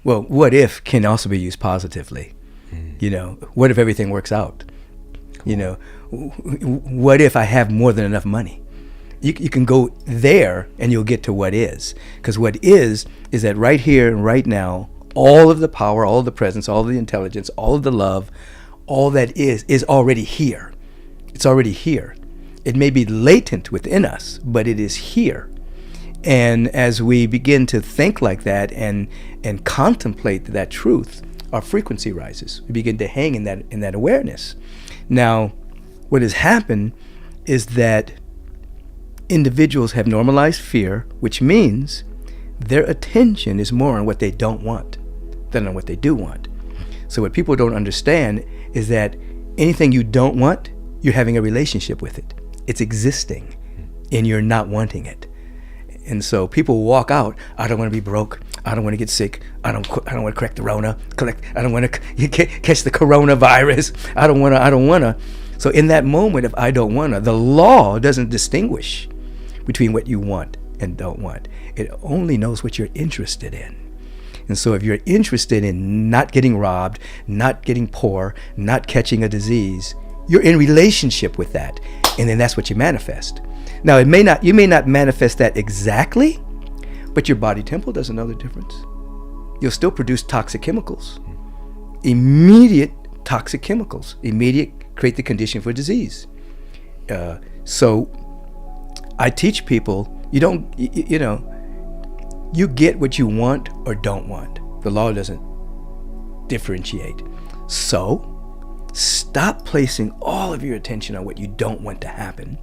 Well, what if can also be used positively. You know, what if everything works out? You know, what if I have more than enough money? You can go there and you'll get to what is. Because what is that right here and right now, all of the power, all of the presence, all of the intelligence, all of the love, all that is already here. It's already here. It may be latent within us, but it is here. And as we begin to think like that and contemplate that truth, our frequency rises. We begin to hang in that awareness. Now, what has happened is that individuals have normalized fear, which means their attention is more on what they don't want than on what they do want. So what people don't understand is that anything you don't want, you're having a relationship with it. It's existing, and you're not wanting it. And so people walk out, I don't want to be broke. I don't want to get sick. I don't want to correct the Rona. I don't want to catch the coronavirus. I don't want to. So in that moment of I don't want to, the law doesn't distinguish between what you want and don't want. It only knows what you're interested in. And so if you're interested in not getting robbed, not getting poor, not catching a disease, you're in relationship with that. And then that's what you manifest. Now, you may not manifest that exactly, but your body temple doesn't know the difference. You'll still produce toxic chemicals, immediate toxic chemicals, create the condition for disease. So I teach people, you get what you want or don't want. The law doesn't differentiate. So stop placing all of your attention on what you don't want to happen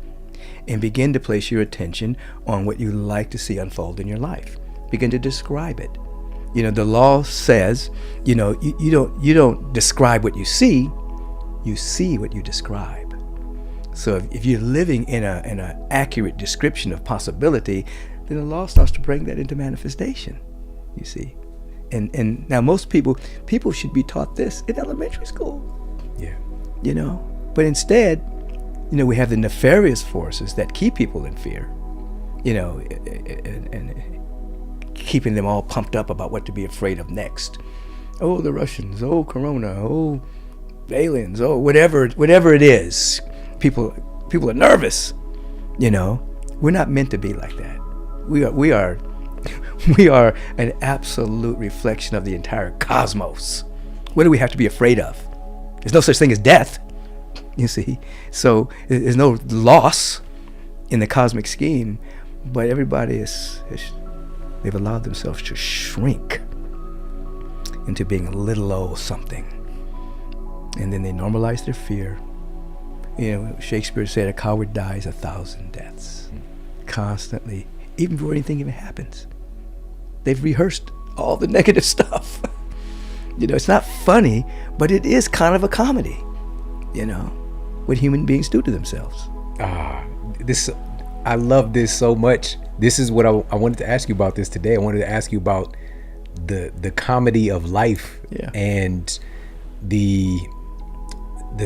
and begin to place your attention on what you like to see unfold in your life. Begin to describe it. You know, the law says, you don't describe what you see what you describe. So if you're living in an accurate description of possibility, then the law starts to bring that into manifestation, you see. And now most people should be taught this in elementary school. Yeah. You know, but instead, we have the nefarious forces that keep people in fear, and keeping them all pumped up about what to be afraid of next. Oh, the Russians, oh, Corona, oh, aliens, oh, whatever it is. People are nervous, We're not meant to be like that. We are an absolute reflection of the entire cosmos. What do we have to be afraid of? There's no such thing as death, you see. So there's no loss in the cosmic scheme, but everybody they've allowed themselves to shrink into being a little old something. And then they normalize their fear. Shakespeare said a coward dies 1,000 deaths. Constantly, even before anything even happens. They've rehearsed all the negative stuff. It's not funny, but it is kind of a comedy, what human beings do to themselves. I love this so much. This is what I wanted to ask you about this today. I wanted to ask you about the comedy of life. Yeah. And the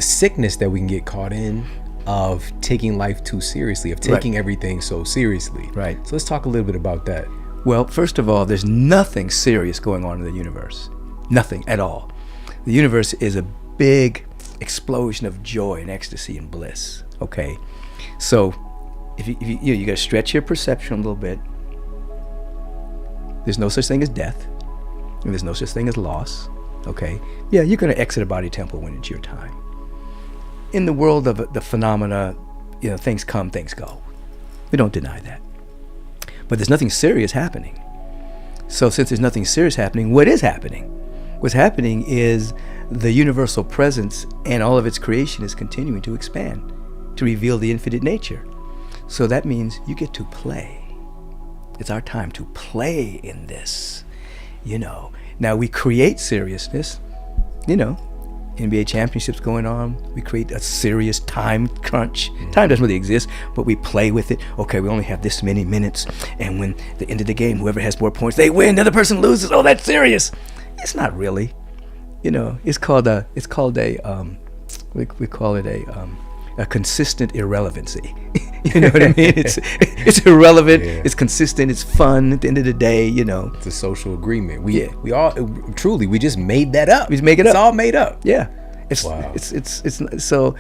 sickness that we can get caught in of taking life too seriously, of taking everything so seriously. Right. So let's talk a little bit about that. Well, first of all, there's nothing serious going on in the universe. Nothing at all. The universe is a big explosion of joy and ecstasy and bliss. Okay, so if you got to stretch your perception a little bit. There's no such thing as death, and there's no such thing as loss. Okay, yeah, you're going to exit a body temple when it's your time. In the world of the phenomena, things come, things go. We don't deny that. But there's nothing serious happening. So since there's nothing serious happening, what is happening? What's happening is the universal presence and all of its creation is continuing to expand, to reveal the infinite nature. So that means you get to play. It's our time to play in this, Now we create seriousness, NBA championships going on. We create a serious time crunch. Time doesn't really exist, but we play with it. Okay, we only have this many minutes, and when the end of the game, whoever has more points, they win. The other person loses. Oh, that's serious. It's not really. It's called a a consistent irrelevancy. You know what I mean? It's irrelevant. Yeah. It's consistent. It's fun. At the end of the day, you know. It's a social agreement. We Yeah. we all truly we just made that up. We just make it It's up. all made up. Yeah. It's Wow. it's so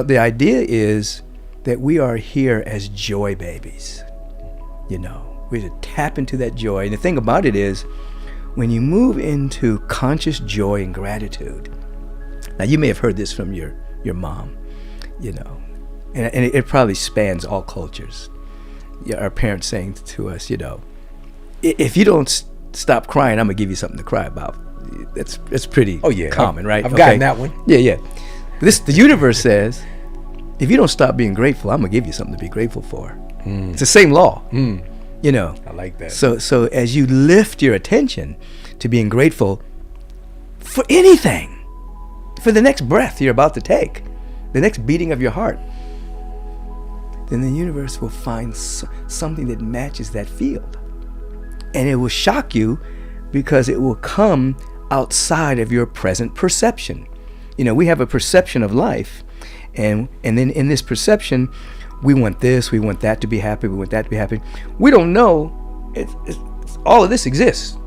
the idea is that we are here as joy babies. You know, we to tap into that joy. And the thing about it is, when you move into conscious joy and gratitude. Now, you may have heard this from your mom, you know, and it probably spans all cultures. Yeah, our parents saying to us, you know, if you don't stop crying, I'm gonna give you something to cry about. That's pretty common, right? I've gotten that one. Yeah. The universe says, if you don't stop being grateful, I'm gonna give you something to be grateful for. It's the same law. You know. I like that. So as you lift your attention to being grateful for anything, for the next breath you're about to take, the next beating of your heart, then the universe will find something that matches that field. And it will shock you because it will come outside of your present perception. You know, we have a perception of life, and then in this perception, we want this, we want that to be happy, we want that to be happy. We don't know all of this exists.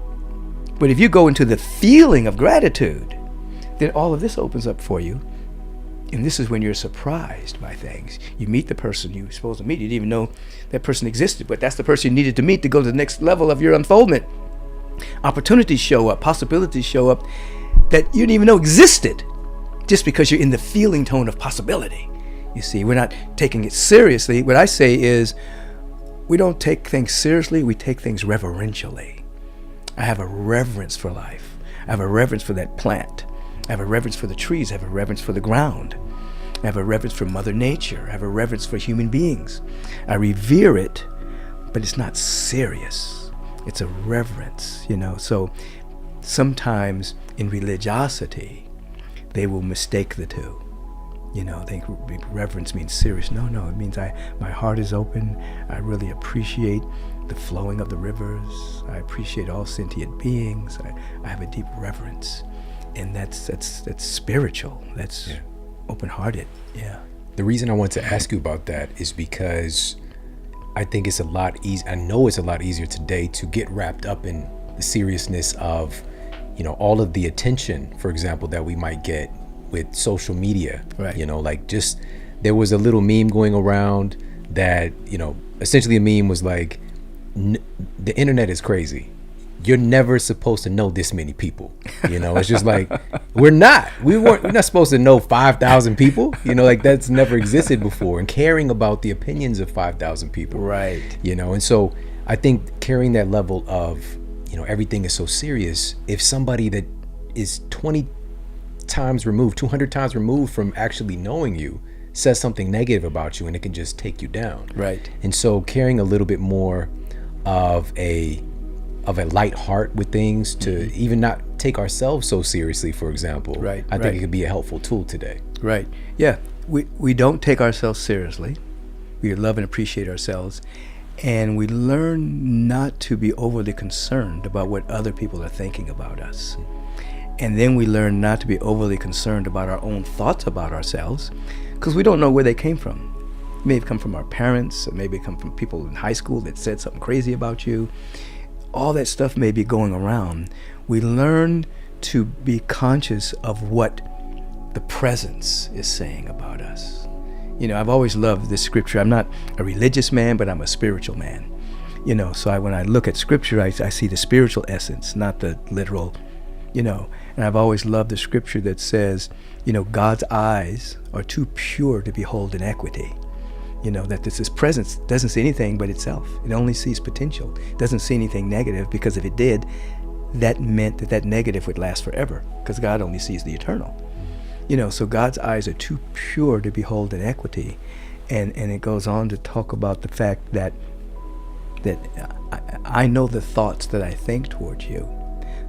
But if you go into the feeling of gratitude, then all of this opens up for you. And this is when you're surprised by things. You meet the person you were supposed to meet. You didn't even know that person existed, but that's the person you needed to meet to go to the next level of your unfoldment. Opportunities show up, possibilities show up that you didn't even know existed, just because you're in the feeling tone of possibility. You see, we're not taking it seriously. What I say is, we don't take things seriously, we take things reverentially. I have a reverence for life. I have a reverence for that plant. I have a reverence for the trees. I have a reverence for the ground. I have a reverence for Mother Nature. I have a reverence for human beings. I revere it, but it's not serious. It's a reverence, you know. So sometimes in religiosity, they will mistake the two. You know, think reverence means serious. No, it means my heart is open. I really appreciate the flowing of the rivers. I appreciate all sentient beings. I have a deep reverence. And that's spiritual. That's open-hearted. Yeah. The reason I want to ask you about that is because I think it's a lot easier. I know it's a lot easier today to get wrapped up in the seriousness of, you know, all of the attention, for example, that we might get with social media. Right. You know, like just there was a little meme going around that, you know, essentially a meme was like, the internet is crazy. You're never supposed to know this many people. You know, it's just like, we're not supposed to know 5,000 people. You know, like that's never existed before. And caring about the opinions of 5,000 people. Right. You know, and so I think carrying that level of, you know, everything is so serious. If somebody that is 20 times removed, 200 times removed from actually knowing you says something negative about you, and it can just take you down. Right. And so carrying a little bit more of a light heart with things, to even not take ourselves so seriously, for example. Right. I think it could be a helpful tool today. Right. Yeah. We don't take ourselves seriously. We love and appreciate ourselves. And we learn not to be overly concerned about what other people are thinking about us. And then we learn not to be overly concerned about our own thoughts about ourselves, because we don't know where they came from. It may have come from our parents, or maybe come from people in high school that said something crazy about you. All that stuff may be going around. We learn to be conscious of what the presence is saying about us. You know, I've always loved this scripture. I'm not a religious man, but I'm a spiritual man. You know, so when I look at scripture, I see the spiritual essence, not the literal, you know. And I've always loved the scripture that says, you know, God's eyes are too pure to behold inequity. You know, that this presence doesn't see anything but itself. It only sees potential. It doesn't see anything negative, because if it did, that meant that negative would last forever, because God only sees the eternal. You know, so God's eyes are too pure to behold inequity. And it goes on to talk about the fact that I know the thoughts that I think towards you,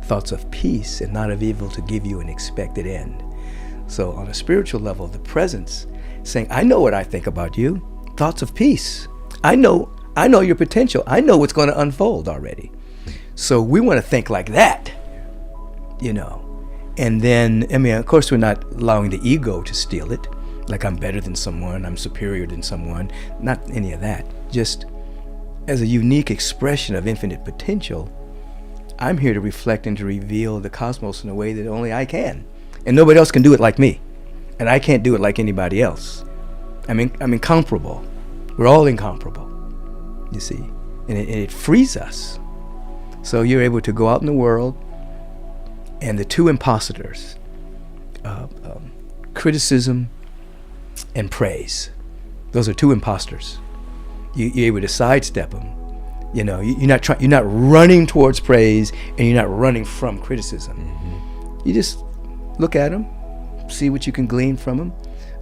thoughts of peace and not of evil, to give you an expected end. So on a spiritual level, the presence saying, I know what I think about you. Thoughts of peace. I know your potential. I know what's going to unfold already. So we want to think like that, you know. And then, I mean, of course, we're not allowing the ego to steal it, like I'm better than someone, I'm superior than someone. Not any of that. Just as a unique expression of infinite potential, I'm here to reflect and to reveal the cosmos in a way that only I can. And nobody else can do it like me. And I can't do it like anybody else. I'm incomparable. We're all incomparable, you see. And it frees us. So you're able to go out in the world, and the two imposters, criticism and praise. Those are two imposters. You're able to sidestep them. You know, you're not running towards praise, and you're not running from criticism. Mm-hmm. You just look at them, see what you can glean from them.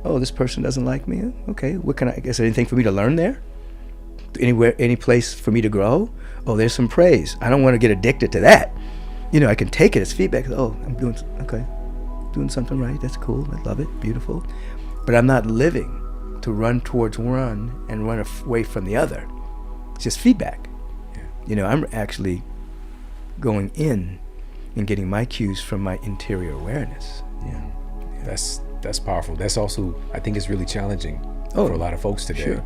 Oh, this person doesn't like me. Okay, is there anything for me to learn there? Any place for me to grow? Oh, there's some praise. I don't want to get addicted to that. You know, I can take it as feedback. Oh, I'm doing something right. That's cool. I love it. Beautiful. But I'm not living to run towards one and run away from the other. It's just feedback. Yeah. You know, I'm actually going in and getting my cues from my interior awareness. Yeah. That's powerful. That's also, I think, it's really challenging for a lot of folks today. Sure.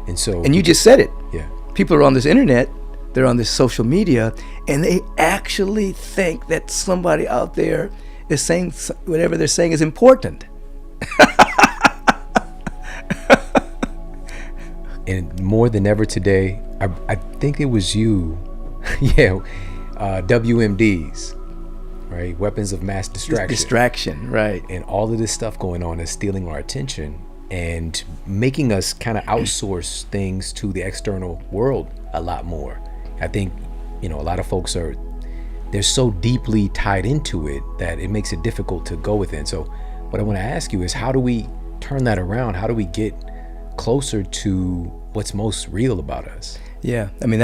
And you just said it. Yeah. People are on this internet, they're on this social media, and they actually think that somebody out there is saying whatever they're saying is important. And more than ever today, I think it was you, WMDs, right? Weapons of mass distraction. Distraction, right. And all of this stuff going on is stealing our attention and making us kind of outsource things to the external world a lot more. I think, a lot of folks they're so deeply tied into it that it makes it difficult to go within. So what I want to ask you is, how do we turn that around? How do we get closer to what's most real about us? Yeah, I mean,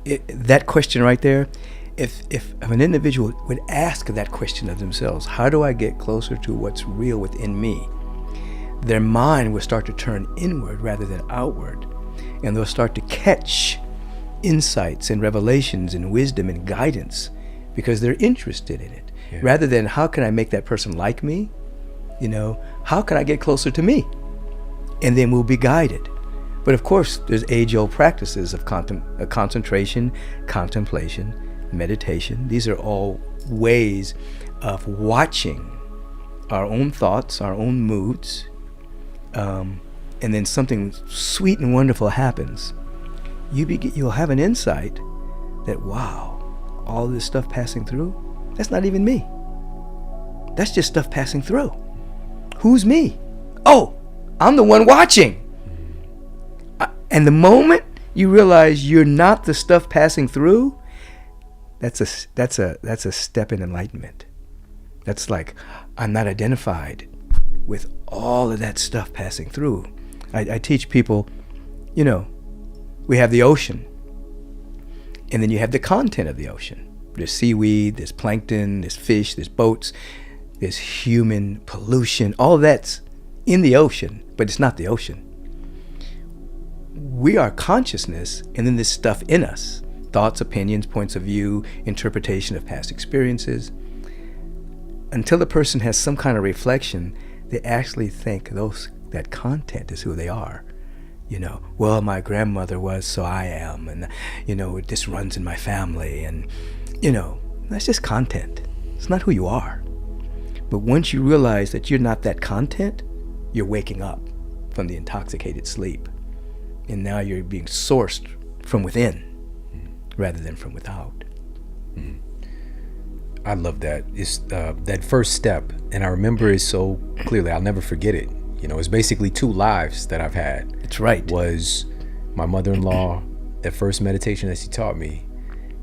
that question right there, if an individual would ask that question of themselves, how do I get closer to what's real within me? Their mind will start to turn inward rather than outward, and they'll start to catch insights and revelations and wisdom and guidance because they're interested in it. Yeah. Rather than, how can I make that person like me? How can I get closer to me? And then we'll be guided. But of course, there's age-old practices of concentration, contemplation, meditation. These are all ways of watching our own thoughts, our own moods, and then something sweet and wonderful happens. You'll have an insight that, wow, all this stuff passing through, that's not even me. That's just stuff passing through. Who's me? Oh, I'm the one watching. And the moment you realize you're not the stuff passing through, that's a step in enlightenment. That's like, I'm not identified with all of that stuff passing through. I teach people, we have the ocean, and then you have the content of the ocean. There's seaweed, there's plankton, there's fish, there's boats, there's human pollution. All that's in the ocean, but it's not the ocean. We are consciousness, and then this stuff in us, thoughts, opinions, points of view, interpretation of past experiences. Until the person has some kind of reflection, they actually think that content is who they are. Well, my grandmother was, so I am, and this runs in my family, and that's just content. It's not who you are. But once you realize that you're not that content, you're waking up from the intoxicated sleep. And now you're being sourced from within rather than from without. I love that. It's that first step, and I remember it so clearly. I'll never forget it. It's basically 2 lives that I've had. That's right. Was my mother-in-law, the first meditation that she taught me,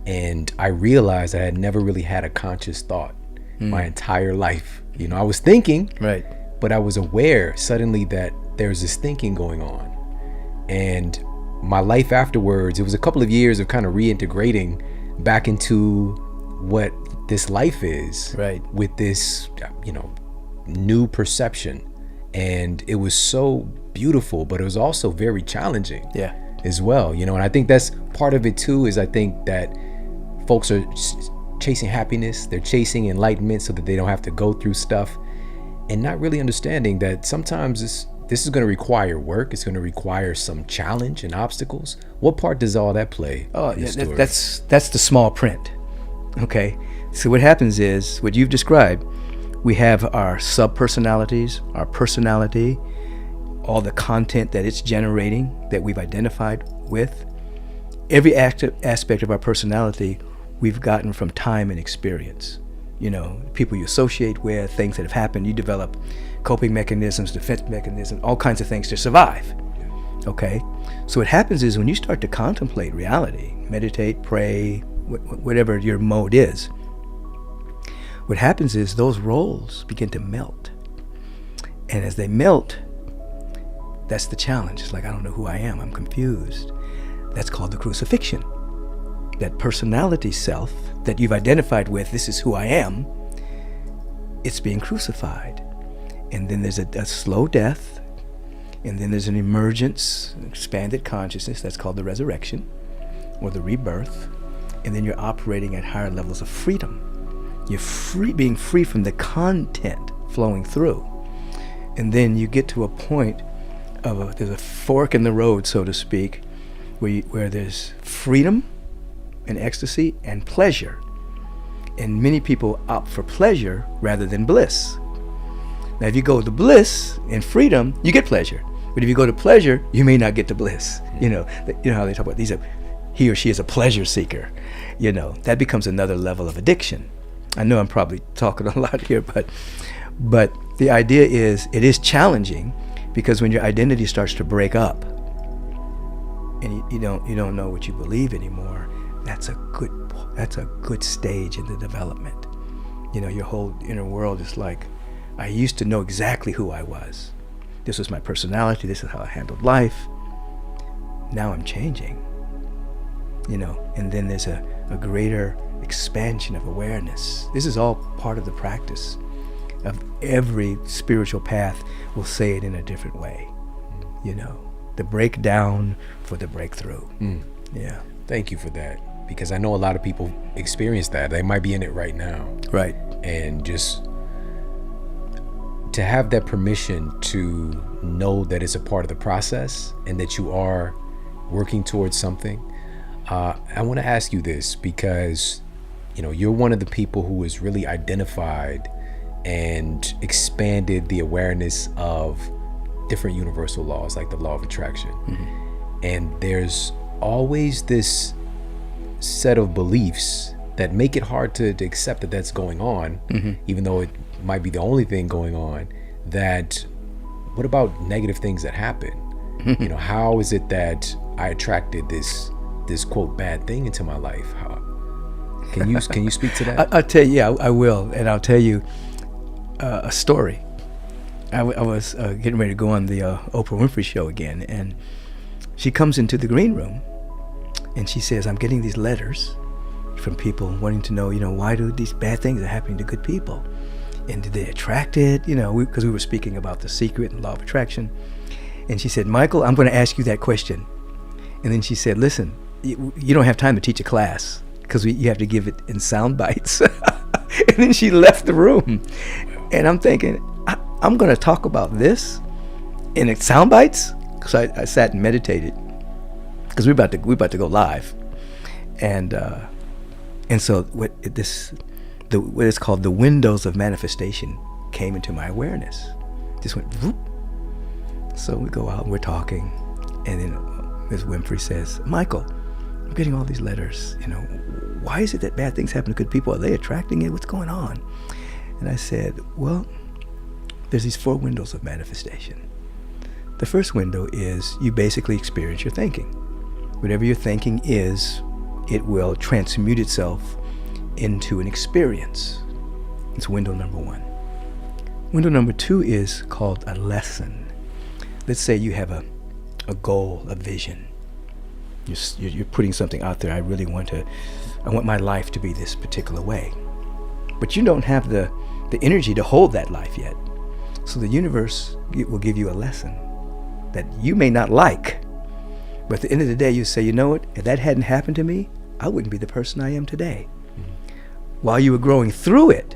and I realized I had never really had a conscious thought my entire life. I was thinking, right, but I was aware suddenly that there's this thinking going on. And my life afterwards, it was a couple of years of kind of reintegrating back into what this life is, right, with this, new perception. And it was so beautiful, but it was also very challenging, as well. And I think that's part of it too, is I think that folks are chasing happiness, they're chasing enlightenment so that they don't have to go through stuff, and not really understanding that sometimes this is going to require work. It's going to require some challenge and obstacles. What part does all that play in the story? That's the small print. Okay, so what happens is what you've described. We have our sub-personalities, our personality, all the content that it's generating that we've identified with. Every aspect of our personality we've gotten from time and experience. You know, people you associate with, things that have happened, you develop coping mechanisms, defense mechanisms, all kinds of things to survive. Okay? So what happens is when you start to contemplate reality, meditate, pray, whatever your mode is, what happens is those roles begin to melt. And as they melt, that's the challenge. It's like, I don't know who I am. I'm confused. That's called the crucifixion. That personality self that you've identified with, this is who I am, it's being crucified. And then there's a slow death. And then there's an emergence, an expanded consciousness. That's called the resurrection or the rebirth. And then you're operating at higher levels of freedom. You're being free from the content flowing through. And then you get to a point of there's a fork in the road, so to speak, where there's freedom and ecstasy and pleasure. And many people opt for pleasure rather than bliss. Now, if you go to bliss and freedom, you get pleasure. But if you go to pleasure, you may not get to bliss. You know how they talk about he or she is a pleasure seeker. You know, that becomes another level of addiction. I know I'm probably talking a lot here, but the idea is it is challenging because when your identity starts to break up and you don't know what you believe anymore, that's a good stage in the development. You know, your whole inner world is like, I used to know exactly who I was. This was my personality. This is how I handled life. Now I'm changing. You know, and then there's a greater expansion of awareness. This is all part of the practice of every spiritual path. Will say it in a different way. You know, the breakdown for the breakthrough. Yeah. Thank you for that, because I know a lot of people experience that. They might be in it right now. Right. And just to have that permission to know that it's a part of the process and that you are working towards something. I want to ask you this because, you know, you're one of the people who has really identified and expanded the awareness of different universal laws, like the law of attraction. Mm-hmm. And there's always this set of beliefs that make it hard to accept that that's going on, mm-hmm. even though it might be the only thing going on. That, what about negative things that happen? Mm-hmm. You know, how is it that I attracted this quote bad thing into my life? How can you speak to that? I'll tell you. Yeah, I will, and I'll tell you a story. I was getting ready to go on the Oprah Winfrey show again, and she comes into the green room, and she says, "I'm getting these letters from people wanting to know, you know, why do these bad things are happening to good people, and did they attract it? You know, because we were speaking about the secret and law of attraction." And she said, "Michael, I'm going to ask you that question." And then she said, "Listen, you don't have time to teach a class because you have to give it in sound bites." And then she left the room. And I'm thinking, I'm going to talk about this in sound bites? Because I sat and meditated because we're about to go live. And so what is called the windows of manifestation came into my awareness. Just went, whoop. So we go out and we're talking. And then Ms. Winfrey says, "Michael, I'm getting all these letters. You know, why is it that bad things happen to good people? Are they attracting it? What's going on?" And I said, "Well, there's these 4 windows of manifestation. The first window is you basically experience your thinking. Whatever your thinking is, it will transmute itself into an experience. It's window number 1. Window number 2 is called a lesson. Let's say you have a goal, a vision. You're putting something out there. I want my life to be this particular way. But you don't have the energy to hold that life yet. So the universe will give you a lesson that you may not like. But at the end of the day, you say, you know what? If that hadn't happened to me, I wouldn't be the person I am today. Mm-hmm. While you were growing through it,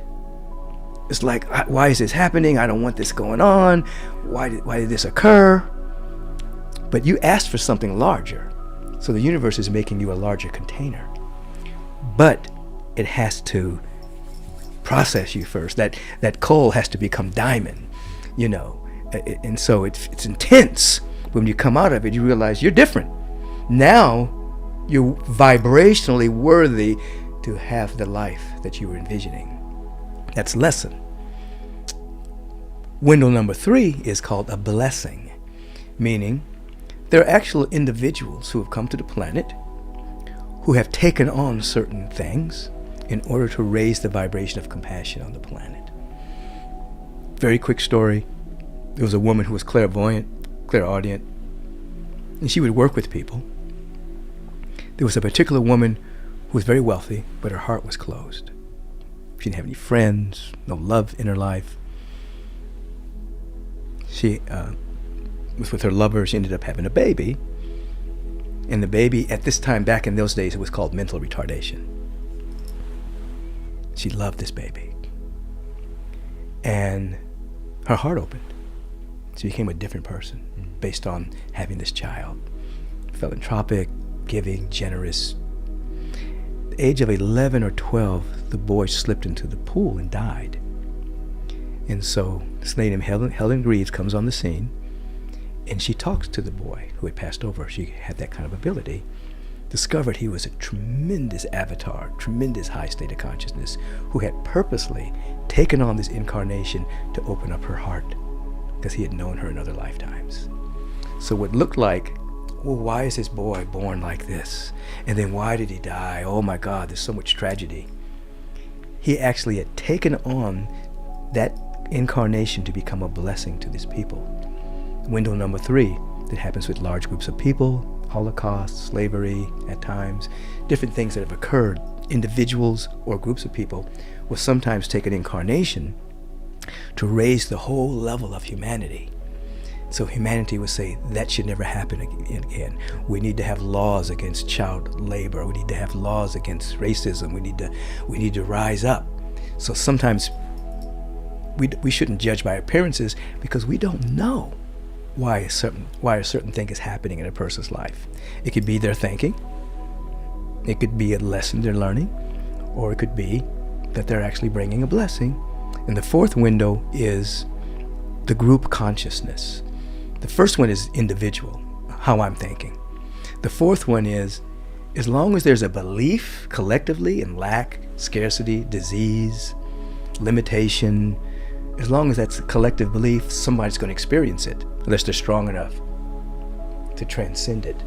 It's like, why is this happening? I don't want this going on. Why did this occur? But you asked for something larger. So the universe is making you a larger container. But it has to process you first. That coal has to become diamond, you know. And so it's intense. When you come out of it, you realize you're different. Now you're vibrationally worthy to have the life that you were envisioning. That's lesson. Window number 3 is called a blessing, meaning there are actual individuals who have come to the planet who have taken on certain things in order to raise the vibration of compassion on the planet. Very quick story. There was a woman who was clairvoyant, clairaudient, and she would work with people. There was a particular woman who was very wealthy, but her heart was closed. She didn't have any friends, no love in her life. She was with her lover. She ended up having a baby. And the baby, at this time, back in those days, it was called mental retardation. She loved this baby. And her heart opened. She became a different person based on having this child. Philanthropic, giving, generous. At the age of 11 or 12, the boy slipped into the pool and died. And so this lady named Helen Greaves comes on the scene, and she talks to the boy who had passed over. She had that kind of ability. Discovered he was a tremendous avatar, tremendous high state of consciousness, who had purposely taken on this incarnation to open up her heart, because he had known her in other lifetimes. So what looked like, well, why is this boy born like this? And then why did he die? Oh my God, there's so much tragedy. He actually had taken on that incarnation to become a blessing to these people. Window number 3, that happens with large groups of people, Holocaust, slavery at times, different things that have occurred. Individuals or groups of people will sometimes take an incarnation to raise the whole level of humanity. So humanity would say that should never happen again. We need to have laws against child labor. We need to have laws against racism. We need to rise up. So sometimes we shouldn't judge by appearances, because we don't know why a certain thing is happening in a person's life. It could be their thinking. It could be a lesson they're learning, or it could be that they're actually bringing a blessing. And the 4th window is the group consciousness. The first one is individual, how I'm thinking. The 4th one is, as long as there's a belief collectively in lack, scarcity, disease, limitation, as long as that's a collective belief, somebody's going to experience it, unless they're strong enough to transcend it.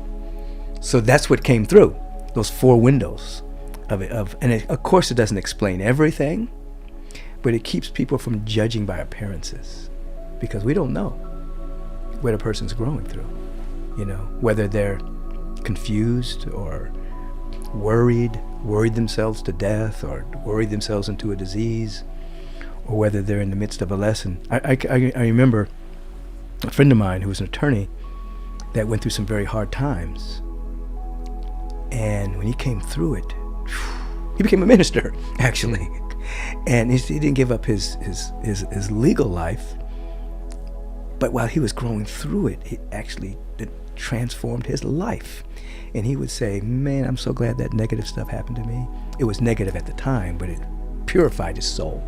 So that's what came through, those 4 windows of course it doesn't explain everything, but it keeps people from judging by appearances, because we don't know what a person's growing through, you know, whether they're confused or worried themselves to death, or worried themselves into a disease, or whether they're in the midst of a lesson. I remember a friend of mine who was an attorney that went through some very hard times. And when he came through it, he became a minister, actually. And he didn't give up his legal life. But while he was growing through it, it transformed his life. And he would say, man, I'm so glad that negative stuff happened to me. It was negative at the time, but it purified his soul.